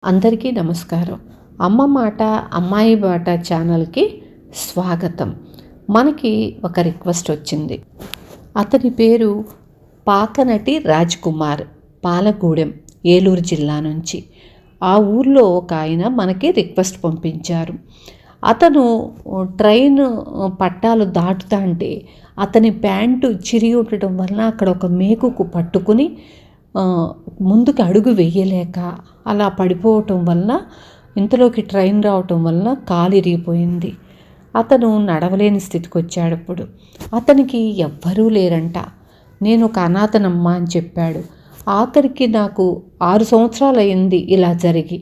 అందరికీ నమస్కారం. అమ్మ మాట అమ్మాయి బాట ఛానల్కి స్వాగతం. మనకి ఒక రిక్వెస్ట్ వచ్చింది. అతని పేరు పాకనటి రాజ్ కుమార్, పాలగూడెం, ఏలూరు జిల్లా నుంచి. ఆ ఊర్లో ఒక ఆయన మనకి రిక్వెస్ట్ పంపించారు. అతను ట్రైన్ పట్టాలు దాటుతా అంటే అతని ప్యాంటు చిరిగి ఉండటం వలన అక్కడ ఒక మేకుకు పట్టుకుని ముందుకు అడుగు వేయలేక అలా పడిపోవటం వలన ఇంతలోకి ట్రైన్ రావటం వలన కాలు ఇరిగిపోయింది. అతను నడవలేని స్థితికి వచ్చాడు. ఇప్పుడు అతనికి ఎవ్వరూ లేరంట. నేను ఒక అనాథనమ్మా అని చెప్పాడు. ఆఖరికి నాకు 6 సంవత్సరాలు అయింది ఇలా జరిగి,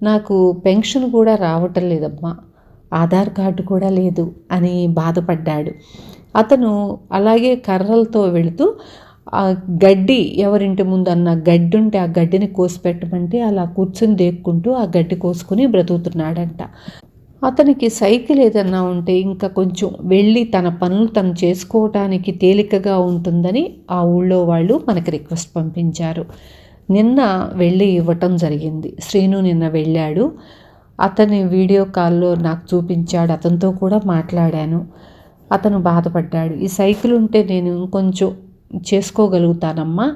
నాకు పెన్షన్ కూడా రావటం లేదమ్మా, ఆధార్ కార్డు కూడా లేదు అని బాధపడ్డాడు. అతను అలాగే కర్రలతో వెళుతూ ఆ గడ్డి, ఎవరింటి ముందన్న గడ్డి ఉంటే ఆ గడ్డిని కోసి పెట్టమంటే అలా కూర్చుని దేక్కుంటూ ఆ గడ్డి కోసుకుని బ్రతుకుతున్నాడంట. అతనికి సైకిల్ ఏదన్నా ఉంటే ఇంకా కొంచెం వెళ్ళి తన పనులు తను చేసుకోవటానికి తేలికగా ఉంటుందని ఆ ఊళ్ళో వాళ్ళు మనకి రిక్వెస్ట్ పంపించారు. నిన్న వెళ్ళి ఇవ్వటం జరిగింది. శ్రీను నిన్న వెళ్ళాడు. అతని వీడియో కాల్లో నాకు చూపించాడు. అతనితో కూడా మాట్లాడాను. అతను బాధపడ్డాడు. ఈ సైకిల్ ఉంటే నేను ఇంకొంచెం చేసుకోగలుగుతానమ్మా,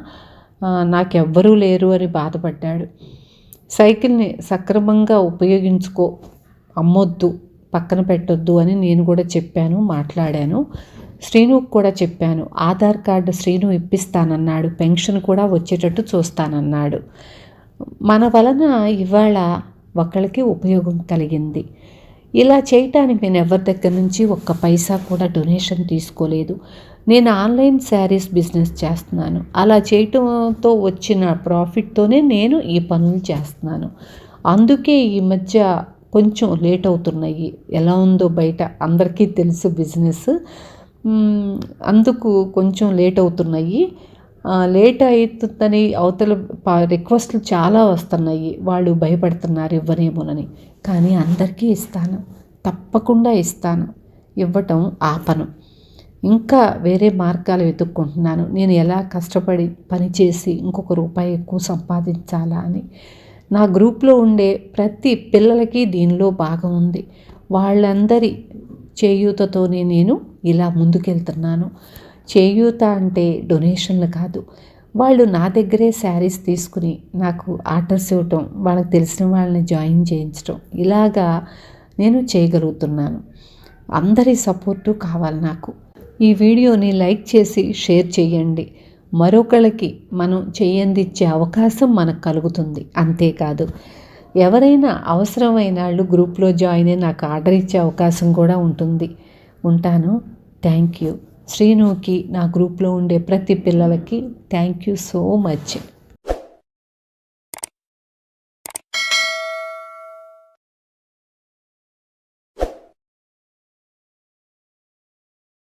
నాకెవ్వరూ లేరు అని బాధపడ్డాడు. సైకిల్ని సక్రమంగా ఉపయోగించుకో, అమ్మొద్దు, పక్కన పెట్టొద్దు అని నేను కూడా చెప్పాను, మాట్లాడాను. శ్రీనుకు కూడా చెప్పాను. ఆధార్ కార్డు శ్రీను ఇప్పిస్తానన్నాడు, పెన్షన్ కూడా వచ్చేటట్టు చూస్తానన్నాడు. మన వలన ఇవాళ ఒకళ్ళకి ఉపయోగం కలిగింది. ఇలా చేయటానికి నేను ఎవరి దగ్గర నుంచి ఒక్క పైసా కూడా డొనేషన్ తీసుకోలేదు. నేను ఆన్లైన్ శారీస్ బిజినెస్ చేస్తున్నాను. అలా చేయటంతో వచ్చిన ప్రాఫిట్తోనే నేను ఈ పనులు చేస్తున్నాను. అందుకే ఈ మధ్య కొంచెం లేట్ అవుతున్నాయి. ఎలా ఉందో బయట అందరికీ తెలుసు బిజినెస్, అందుకు కొంచెం లేట్ అవుతున్నాయి. లేట్ అవుతుందని అవతల రిక్వెస్ట్లు చాలా వస్తున్నాయి. వాళ్ళు భయపడుతున్నారు ఇవ్వనేమోనని. కానీ అందరికీ ఇస్తాను, తప్పకుండా ఇస్తాను. ఇవ్వటం ఆపను. ఇంకా వేరే మార్గాలు వెతుక్కుంటున్నాను. నేను ఎలా కష్టపడి పనిచేసి ఇంకొక రూపాయి ఎక్కువ సంపాదించాలా అని. నా గ్రూప్లో ఉండే ప్రతి పిల్లలకి దీనిలో భాగం ఉంది. వాళ్ళందరి చేయూతతోనే నేను ఇలా ముందుకెళ్తున్నాను. చేయూత అంటే డొనేషన్లు కాదు. వాళ్ళు నా దగ్గరే శారీస్ తీసుకుని నాకు ఆర్డర్స్ ఇవ్వటం, వాళ్ళకి తెలిసిన వాళ్ళని జాయిన్ చేయించడం, ఇలాగా నేను చేయగలుగుతున్నాను. అందరి సపోర్టు కావాలి నాకు. ఈ వీడియోని లైక్ చేసి షేర్ చేయండి. మరొకళ్ళకి మనం చేయందిచ్చే అవకాశం మనకు కలుగుతుంది. అంతేకాదు, ఎవరైనా అవసరమైన వాళ్ళు గ్రూప్లో జాయిన్ అయ్యి నాకు ఆర్డర్ ఇచ్చే అవకాశం కూడా ఉంటుంది. ఉంటాను. Thank you. శ్రీనుకి, నా గ్రూప్లో ఉండే ప్రతి పిల్లలకి థ్యాంక్ యూ సో మచ్.